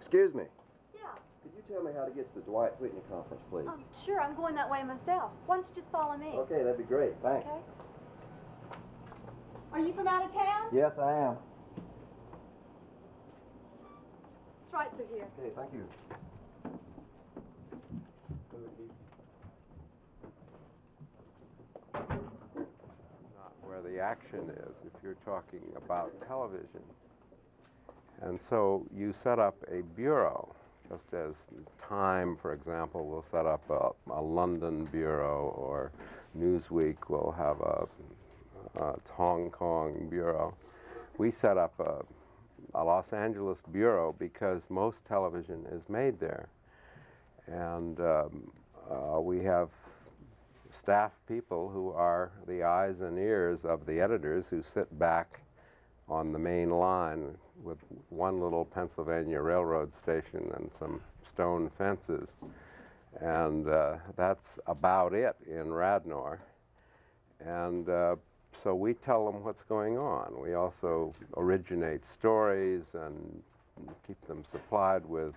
Excuse me. Yeah. Could you tell me how to get to the Dwight Whitney conference, please? Sure, I'm going that way myself. Why don't you just follow me? Okay, that'd be great. Thanks. Okay. Are you from out of town? Yes, I am. It's right through here. Okay, thank you. Not where the action is, if you're talking about television. And so you set up a bureau, just as Time, for example, will set up a London bureau, or Newsweek will have a Hong Kong bureau. We set up a Los Angeles bureau because most television is made there. And we have staff people who are the eyes and ears of the editors, who sit back on the main line with one little Pennsylvania Railroad station and some stone fences. And that's about it in Radnor. And so we tell them what's going on. We also originate stories and keep them supplied with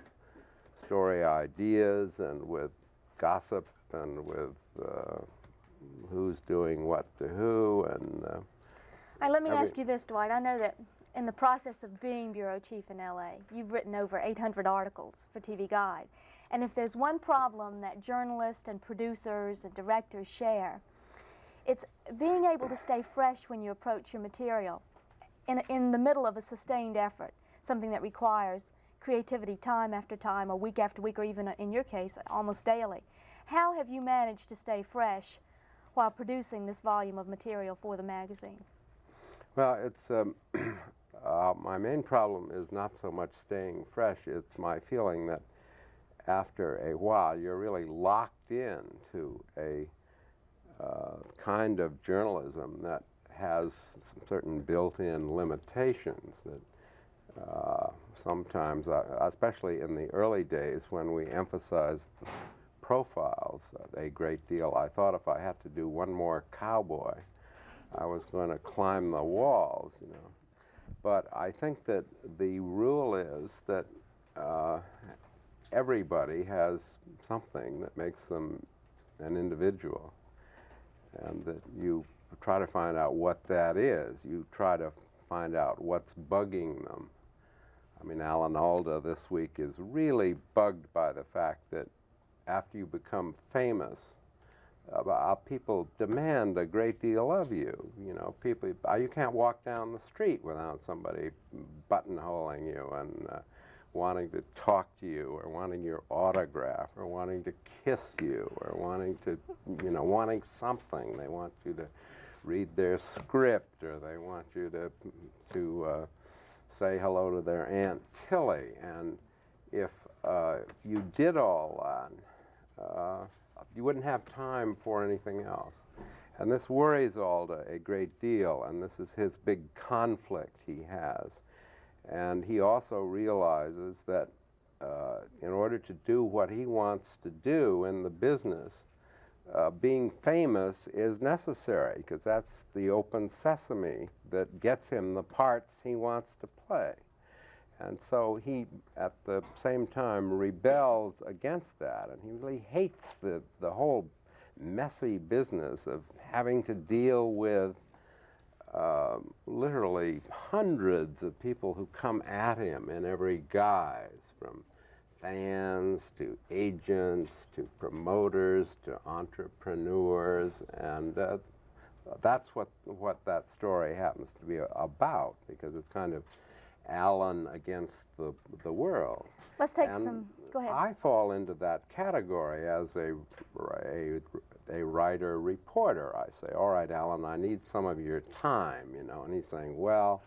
story ideas and with gossip and with who's doing what to who. And all right, let me ask you this, Dwight. I know that in the process of being bureau chief in LA, you've written over 800 articles for TV Guide. And if there's one problem that journalists and producers and directors share, it's being able to stay fresh when you approach your material in the middle of a sustained effort, something that requires creativity time after time, or week after week, or even in your case, almost daily. How have you managed to stay fresh while producing this volume of material for the magazine? Well, it's my main problem is not so much staying fresh. It's my feeling that after a while you're really locked into a kind of journalism that has certain built-in limitations that sometimes, especially in the early days when we emphasized profiles a great deal, I thought if I had to do one more cowboy, I was going to climb the walls, you know. But I think that the rule is that everybody has something that makes them an individual, and that you try to find out what that is. You try to find out what's bugging them. I mean, Alan Alda this week is really bugged by the fact that after you become famous, people demand a great deal of you. You know, people, you can't walk down the street without somebody buttonholing you and wanting to talk to you, or wanting your autograph, or wanting to kiss you, or wanting to, you know, wanting something. They want you to read their script, or they want you to say hello to their Aunt Tilly. And if you did all that, you wouldn't have time for anything else. And this worries Alda a great deal, and this is his big conflict he has. And he also realizes that in order to do what he wants to do in the business, being famous is necessary, because that's the open sesame that gets him the parts he wants to play. And so he, at the same time, rebels against that, and he really hates the whole messy business of having to deal with literally hundreds of people who come at him in every guise, from fans to agents to promoters to entrepreneurs, and that's what that story happens to be about, because it's kind of Alan against the world. Let's take and some, go ahead. I fall into that category as a writer-reporter. I say, all right, Alan, I need some of your time, you know, and he's saying, well,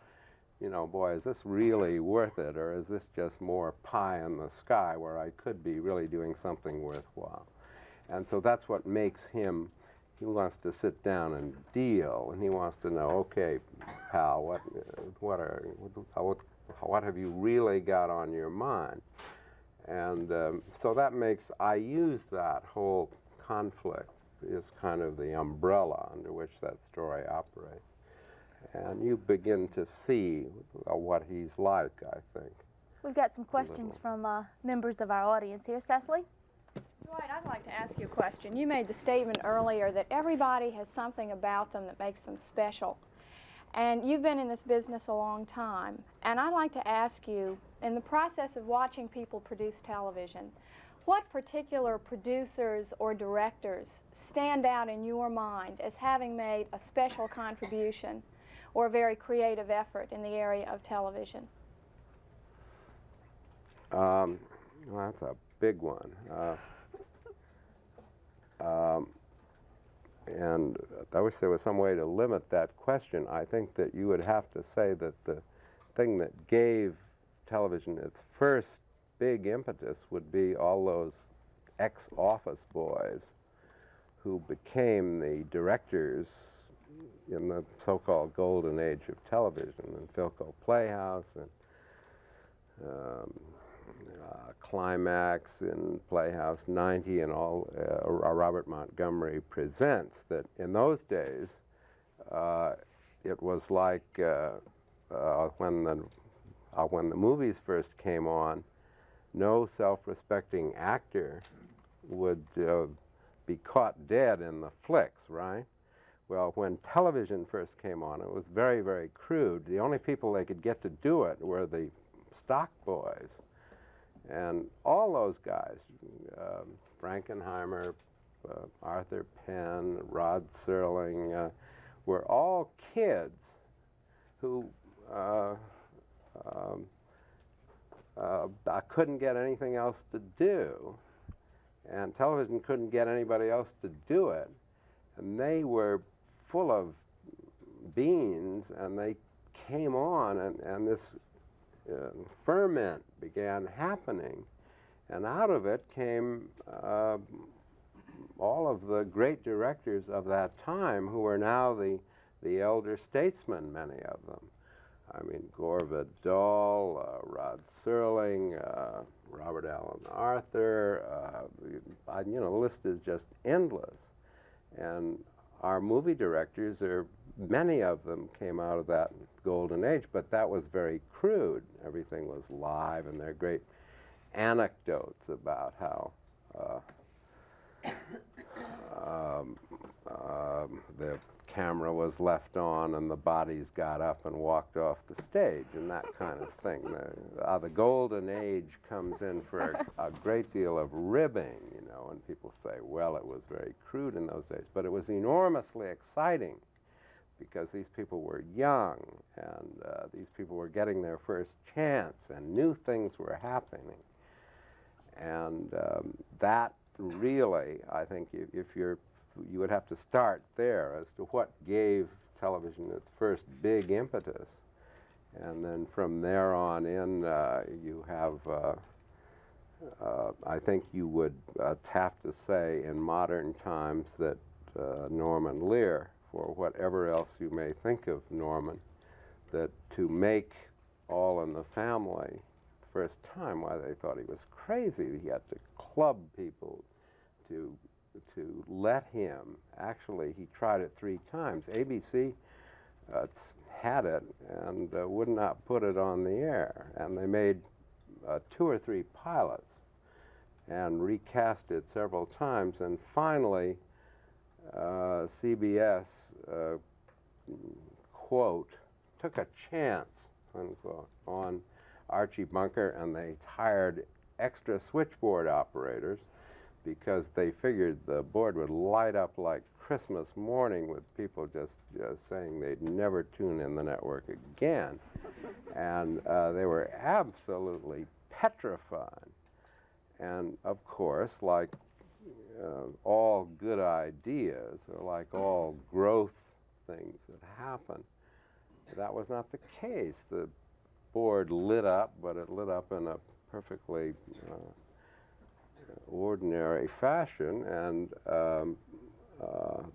you know, boy, is this really worth it, or is this just more pie in the sky where I could be really doing something worthwhile? And so that's what makes him, he wants to sit down and deal, and he wants to know, okay, pal, what have you really got on your mind? And so that makes, I use that whole conflict as kind of the umbrella under which that story operates. And you begin to see what he's like, I think. We've got some questions from members of our audience here. Cecily? Dwight, I'd like to ask you a question. You made the statement earlier that everybody has something about them that makes them special. And you've been in this business a long time. And I'd like to ask you, in the process of watching people produce television, what particular producers or directors stand out in your mind as having made a special contribution or a very creative effort in the area of television? Well, that's a big one. And I wish there was some way to limit that question. I think that you would have to say that the thing that gave television its first big impetus would be all those ex-office boys who became the directors in the so-called golden age of television, and Philco Playhouse and Climax and Playhouse 90 and all, Robert Montgomery Presents, that in those days it was like when the movies first came on, no self-respecting actor would be caught dead in the flicks, right? Well, when television first came on, it was very, very crude. The only people they could get to do it were the stock boys. And all those guys, Frankenheimer, Arthur Penn, Rod Serling, were all kids who I couldn't get anything else to do, and television couldn't get anybody else to do it, and they were full of beans, and they came on, and this ferment began happening, and out of it came all of the great directors of that time who are now the elder statesmen, many of them. I mean, Gore Vidal, Rod Serling, Robert Allen Arthur, you know, the list is just endless. And our movie directors, many of them came out of that golden age, but that was very crude. Everything was live, and there are great anecdotes about how the camera was left on and the bodies got up and walked off the stage and that kind of thing. The golden age comes in for a great deal of ribbing, you know, and people say, well, it was very crude in those days, but it was enormously exciting because these people were young and these people were getting their first chance and new things were happening. And that really, I think, you would have to start there as to what gave television its first big impetus. And then from there on in, you have, I think you would have to say in modern times that Norman Lear, for whatever else you may think of Norman, that to make All in the Family the first time, why they thought he was crazy. He had to club people to let him. Actually, he tried it 3 times. ABC had it and would not put it on the air. And they made 2 or 3 pilots and recast it several times. And finally, CBS, quote, took a chance, unquote, on Archie Bunker, and they hired extra switchboard operators because they figured the board would light up like Christmas morning with people just saying they'd never tune in the network again. And they were absolutely petrified. And of course, like all good ideas, or like all growth things that happen, that was not the case. The board lit up, but it lit up in a perfectly ordinary fashion, and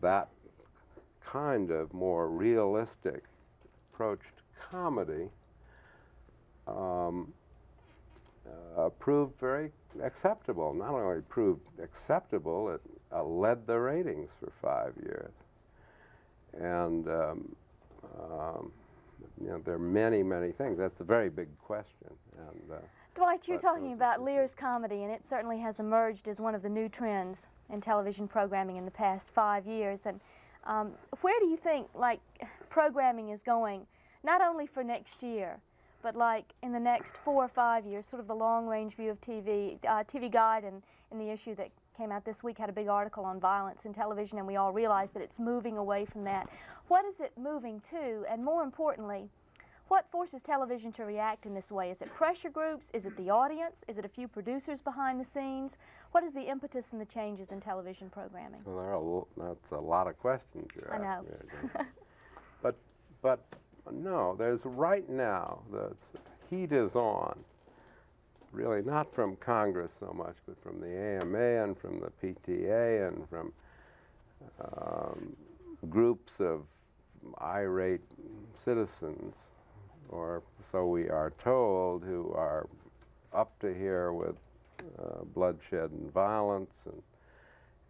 that kind of more realistic approach to comedy proved very acceptable. Not only proved acceptable, it led the ratings for 5 years. And you know, there are many, many things. That's a very big question. And Dwight, you're But talking those are about two Lear's comedy, and it certainly has emerged as one of the new trends in television programming in the past 5 years. And where do you think, like, programming is going, not only for next year, but like in the next 4 or 5 years, sort of the long-range view of TV? TV Guide and the issue that came out this week had a big article on violence in television, and we all realize that it's moving away from that. What is it moving to, and more importantly, what forces television to react in this way? Is it pressure groups? Is it the audience? Is it a few producers behind the scenes? What is the impetus and the changes in television programming? Well, that's a lot of questions you're I know. asking there. But no, there's right now, the heat is on, really not from Congress so much, but from the AMA and from the PTA and from groups of irate citizens, or so we are told, who are up to here with bloodshed and violence,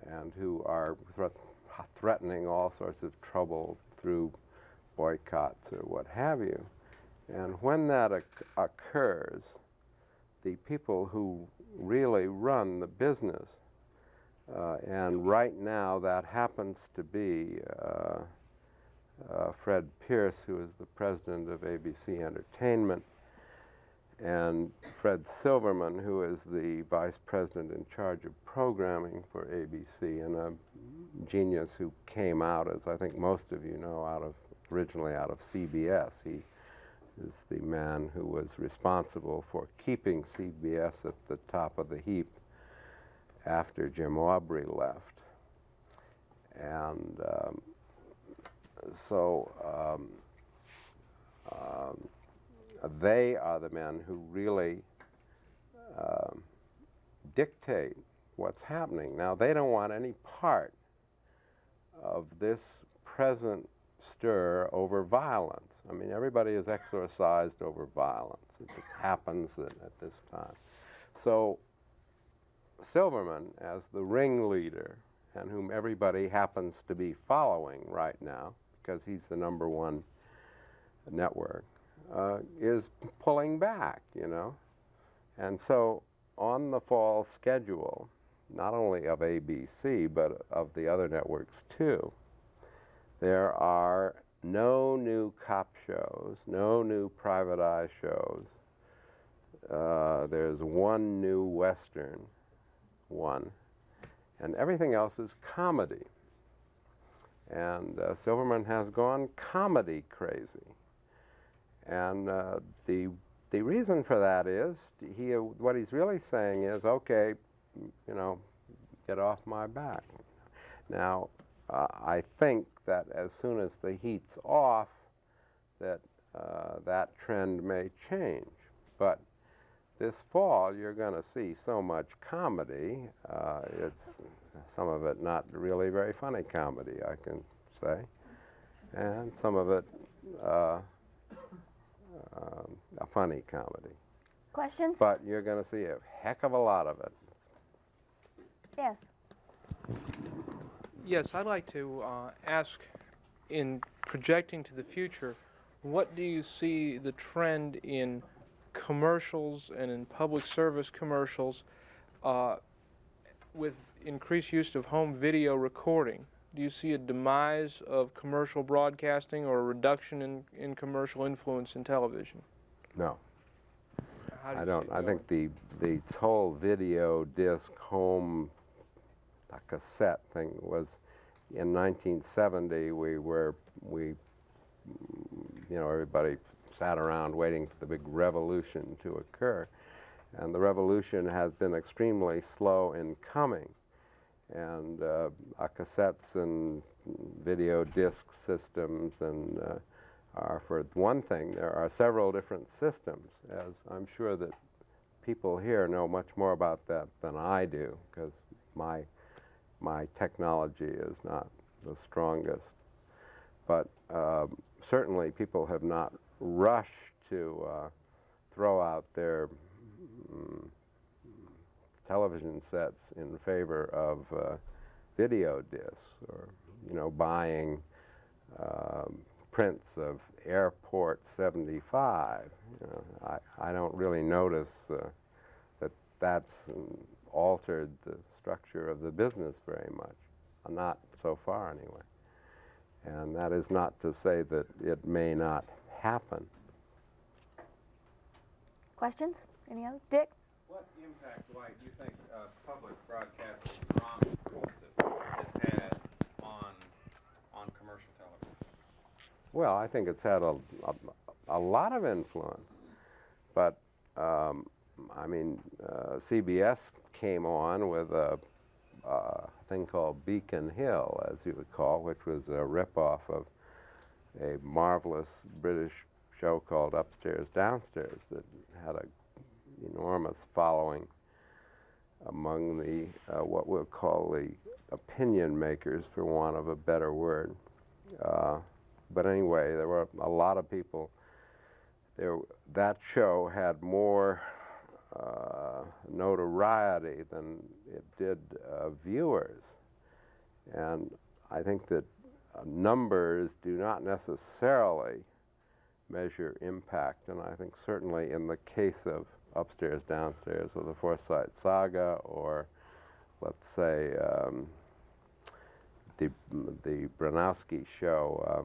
and who are threatening all sorts of trouble through boycotts or what have you. And when that occurs, the people who really run the business, and right now that happens to be Fred Pierce, who is the president of ABC Entertainment, and Fred Silverman, who is the vice president in charge of programming for ABC, and a genius who came out, as I think most of you know, originally out of CBS. He is the man who was responsible for keeping CBS at the top of the heap after Jim Aubrey left. And they are the men who really dictate what's happening. Now, they don't want any part of this present stir over violence. I mean, everybody is exorcised over violence. It just happens at this time. So Silverman, as the ringleader, and whom everybody happens to be following right now, because he's the #1 network, is pulling back, you know. And so on the fall schedule, not only of ABC, but of the other networks too, there are no new cop shows, no new private eye shows. There's one new Western, and everything else is comedy. And Silverman has gone comedy crazy. And the reason for that is, what he's really saying is, okay, you know, get off my back. Now, I think that as soon as the heat's off, that that trend may change. But this fall, you're going to see so much comedy. It's some of it not really very funny comedy, I can say, and some of it a funny comedy. Questions? But you're going to see a heck of a lot of it. Yes. Yes, I'd like to ask, in projecting to the future, what do you see the trend in commercials and in public service commercials with increased use of home video recording? Do you see a demise of commercial broadcasting or a reduction in commercial influence in television? No. How I do you don't. see it I going? think the whole video disc home cassette thing was in 1970. Everybody sat around waiting for the big revolution to occur, and the revolution has been extremely slow in coming. And cassettes and video disc systems are, for one thing, there are several different systems, as I'm sure that people here know much more about that than I do, because my technology is not the strongest. But certainly people have not rushed to throw out their television sets in favor of video discs, or buying prints of Airport 75. You know, I don't really notice that that's altered the structure of the business very much. Not so far, anyway. And that is not to say that it may not happen. Questions? Any others? Dick? What impact, Dwight, do you think public broadcasting drama has had on commercial television? Well, I think it's had a lot of influence. But, I mean, CBS came on with a thing called Beacon Hill, as you would call, which was a ripoff of a marvelous British show called Upstairs, Downstairs that had an enormous following among the what we'll call the opinion makers, for want of a better word. But anyway, there were a lot of people. That show had more notoriety than it did viewers. And I think that numbers do not necessarily measure impact, and I think certainly in the case of Upstairs, Downstairs, or the Forsyte Saga, or let's say the Bronowski show,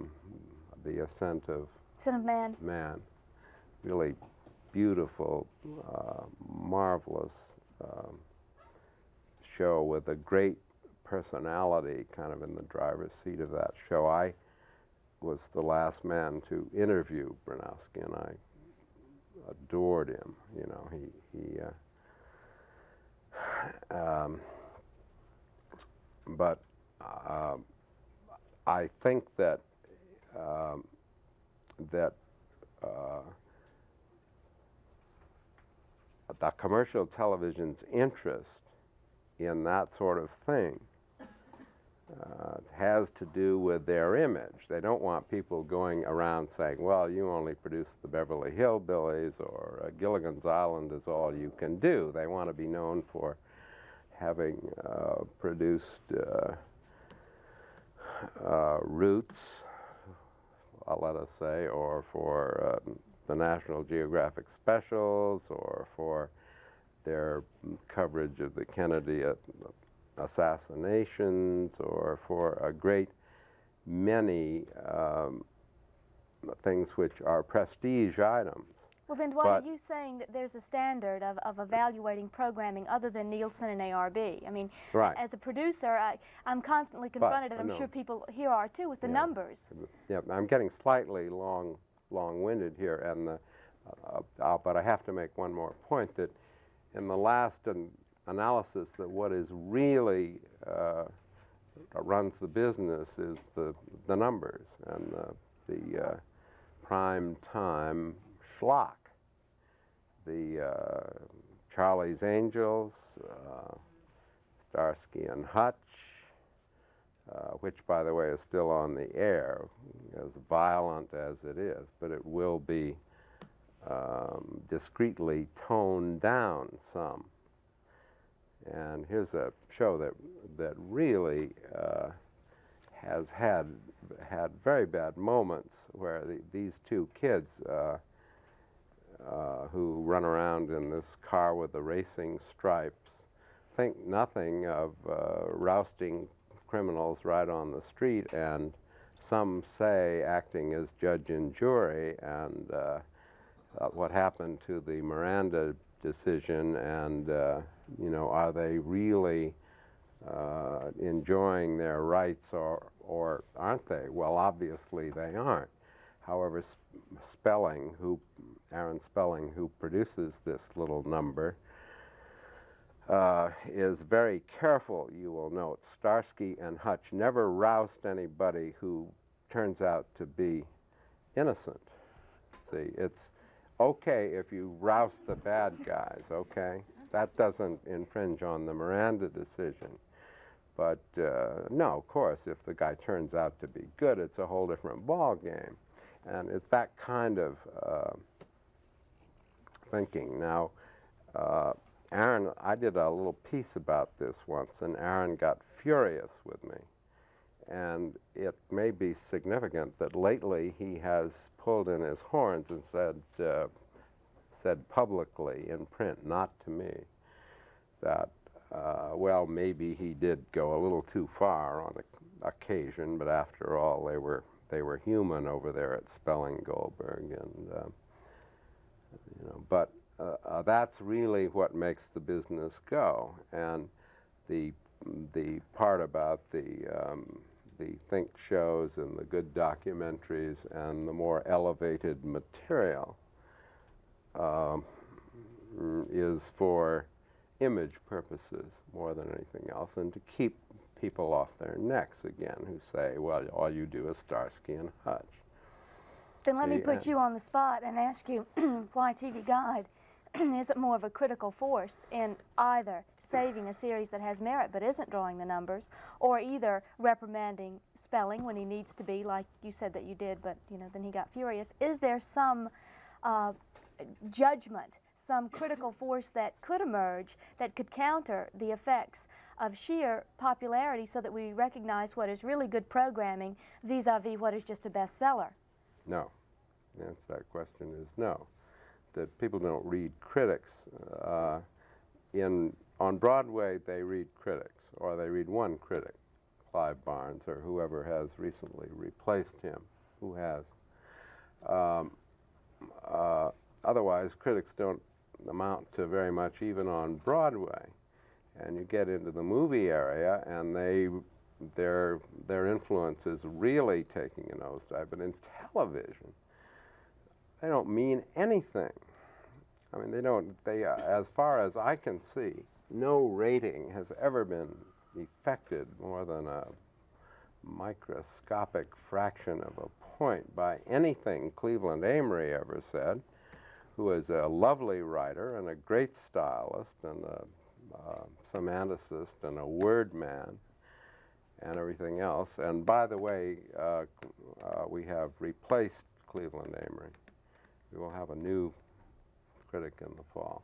The Ascent of Man, really beautiful, marvelous show with a great personality kind of in the driver's seat of that show. I was the last man to interview Bronowski, and I adored him. You know, but I think that the commercial television's interest in that sort of thing has to do with their image. They don't want people going around saying, well, you only produce the Beverly Hillbillies, or Gilligan's Island is all you can do. They want to be known for having produced Roots, let us say, or for the National Geographic specials, or for their coverage of the Kennedy assassinations, or for a great many things which are prestige items. Well, then, Dwight, are you saying that there's a standard of evaluating programming other than Nielsen and ARB? I mean, right. As a producer, I'm constantly confronted, and I'm no. sure people here are too, with the numbers. Yeah, I'm getting slightly long-winded here, and but I have to make one more point, that in the last analysis, that what is really runs the business is the numbers and the prime time schlock, the Charlie's Angels, Starsky and Hutch, which, by the way, is still on the air, as violent as it is, but it will be discreetly toned down some. And here's a show that really has had very bad moments, where these two kids who run around in this car with the racing stripes think nothing of rousting criminals right on the street, and some say acting as judge and jury, and what happened to the Miranda decision, and you know, are they really enjoying their rights, or aren't they? Well, obviously they aren't. However, Aaron Spelling, who produces this little number, is very careful, you will note. Starsky and Hutch never roust anybody who turns out to be innocent. See, it's okay if you roust the bad guys, okay? That doesn't infringe on the Miranda decision. But no, of course, if the guy turns out to be good, it's a whole different ball game. And it's that kind of thinking. Now, Aaron, I did a little piece about this once, and Aaron got furious with me. And it may be significant that lately he has pulled in his horns and said publicly in print, not to me, that, well, maybe he did go a little too far on occasion, but after all, they were human over there at Spelling Goldberg, and but that's really what makes the business go. And the part about the think shows and the good documentaries and the more elevated material is for image purposes more than anything else, and to keep people off their necks again who say, well, all you do is Starsky and Hutch. Then let me put you on the spot and ask you why TV Guide isn't more of a critical force in either saving a series that has merit but isn't drawing the numbers, or either reprimanding Spelling when he needs to be, like you said that you did, but then he got furious. Is there some judgment, some critical force that could emerge that could counter the effects of sheer popularity so that we recognize what is really good programming vis-a-vis what is just a bestseller? No. The answer to that question is no. That people don't read critics. On Broadway, they read critics, or they read one critic, Clive Barnes, or whoever has recently replaced him, who has. Otherwise, critics don't amount to very much even on Broadway. And you get into the movie area, and their influence is really taking a nosedive. But in television, they don't mean anything. I mean, as far as I can see, no rating has ever been affected more than a microscopic fraction of a point by anything Cleveland Amory ever said, who is a lovely writer and a great stylist and a semanticist and a word man and everything else. And by the way, we have replaced Cleveland Amory. We will have a new critic in the fall.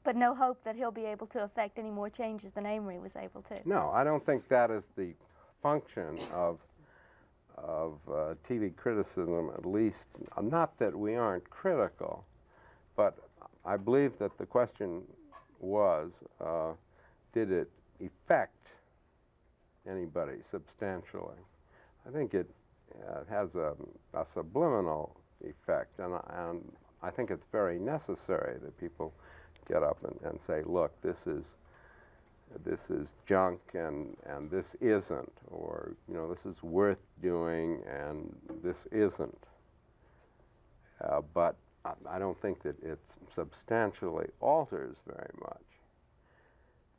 But no hope that he'll be able to affect any more changes than Amory was able to? No, I don't think that is the function of TV criticism, at least. Not that we aren't critical, but I believe that the question was, did it affect anybody substantially? I think it has a subliminal effect, and I think it's very necessary that people get up and say, look, this is junk, and this isn't, or this is worth doing and this isn't. But I don't think that it substantially alters very much.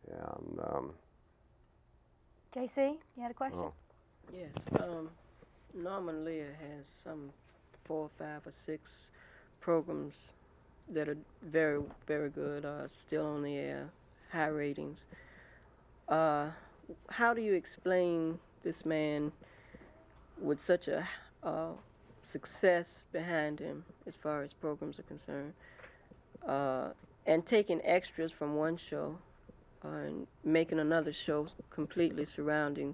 And JC, you had a question? Oh. Yes. Norman Lear has some 4 or 5 or 6 programs that are very, very good, still on the air, high ratings. How do you explain this man with such a success behind him as far as programs are concerned, and taking extras from one show and making another show completely surrounding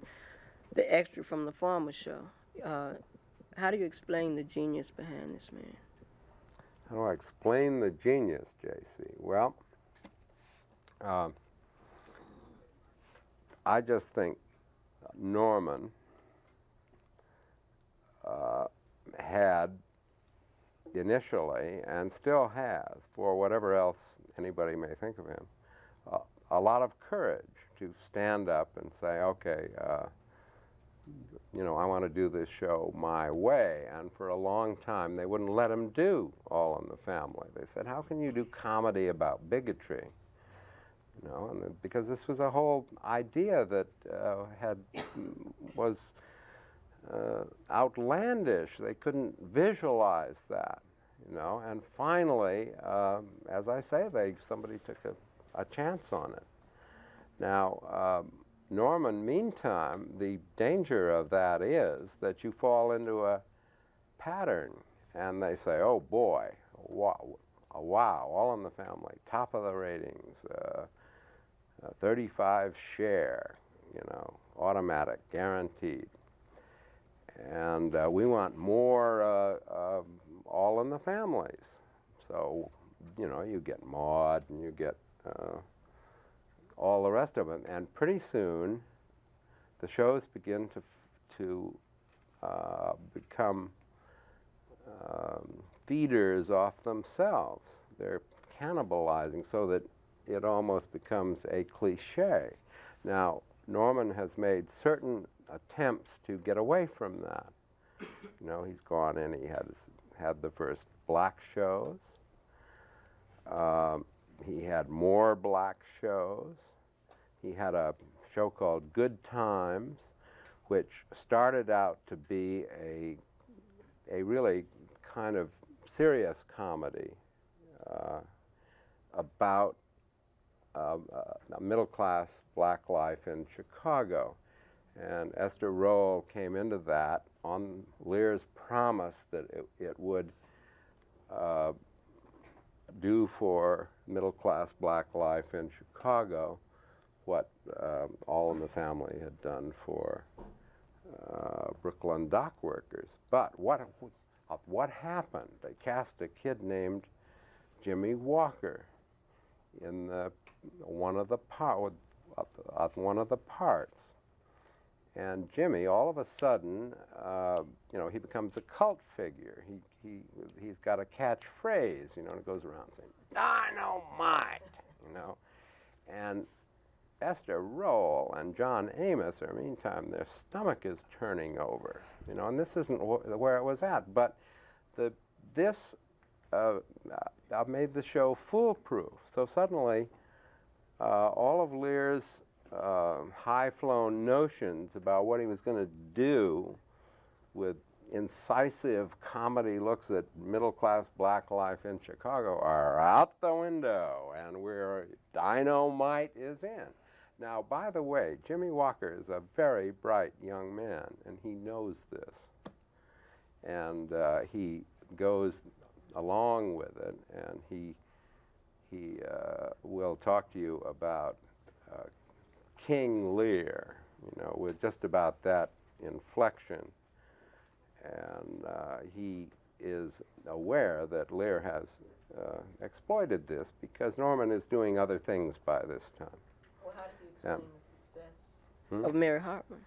the extra from the former show? How do you explain the genius behind this man? How do I explain the genius, J.C.? Well, I just think Norman had initially, and still has, for whatever else anybody may think of him, a lot of courage to stand up and say, okay, I want to do this show my way. And for a long time, they wouldn't let him do All in the Family. They said, how can you do comedy about bigotry? And because this was a whole idea that was outlandish. They couldn't visualize that, And finally, as I say, somebody took a chance on it. Now, Norman, meantime, the danger of that is that you fall into a pattern, and they say, oh boy, wow, All in the Family, top of the ratings, 35 share, automatic, guaranteed. And we want more All in the Families. So, you know, you get Maude and you get all the rest of them. And pretty soon, the shows begin to become feeders off themselves. They're cannibalizing so that it almost becomes a cliche. Now, Norman has made certain attempts to get away from that. You know, he's gone in, he had the first black shows. He had more black shows. He had a show called Good Times, which started out to be a really kind of serious comedy about a middle-class black life in Chicago. And Esther Roll came into that on Lear's promise that it would do for middle-class black life in Chicago what All in the Family had done for Brooklyn dock workers. But what happened? They cast a kid named Jimmy Walker in one of the parts. And Jimmy, all of a sudden, you know, he becomes a cult figure. He's got a catchphrase, you know, and it goes around saying, "Dynamite," you know. And Esther Roll and John Amos are, meantime, their stomach is turning over, you know, and this isn't where it was at. But this made the show foolproof. So suddenly, all of Lear's high-flown notions about what he was going to do with incisive comedy looks at middle-class black life in Chicago are out the window, and dynamite is in. Now, by the way, Jimmy Walker is a very bright young man, and he knows this. And he goes along with it, and he will talk to you about King Lear, you know, with just about that inflection. And he is aware that Lear has exploited this because Norman is doing other things by this time. Well, how do you explain the success of Mary Hartman?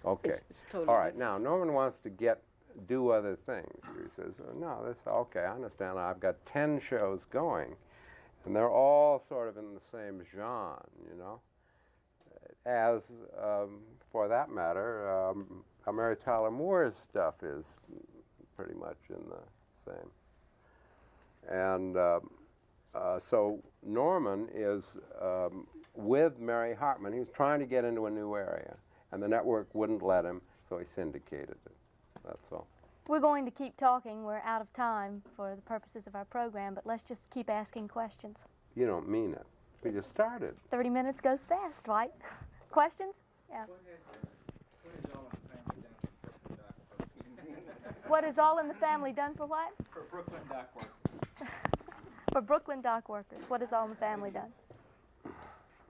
Okay. It's totally all right. different. Now, Norman wants to do other things. He says, okay, I understand. I've got 10 shows going, and they're all sort of in the same genre, you know. As, for that matter, Mary Tyler Moore's stuff is pretty much in the same. And so Norman is with Mary Hartman. He was trying to get into a new area, and the network wouldn't let him, so he syndicated it. That's all. We're going to keep talking. We're out of time for the purposes of our program, but let's just keep asking questions. You don't mean it. We just started. 30 minutes goes fast, right? Questions? Yeah. What has All in the Family done for what? For Brooklyn dock workers. For Brooklyn dock workers. What has All in the Family done?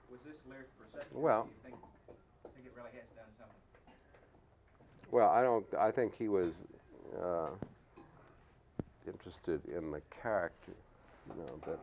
Was this Lear's perception? Well, Do you think it really has done something? well, I think he was interested in the character, you know, but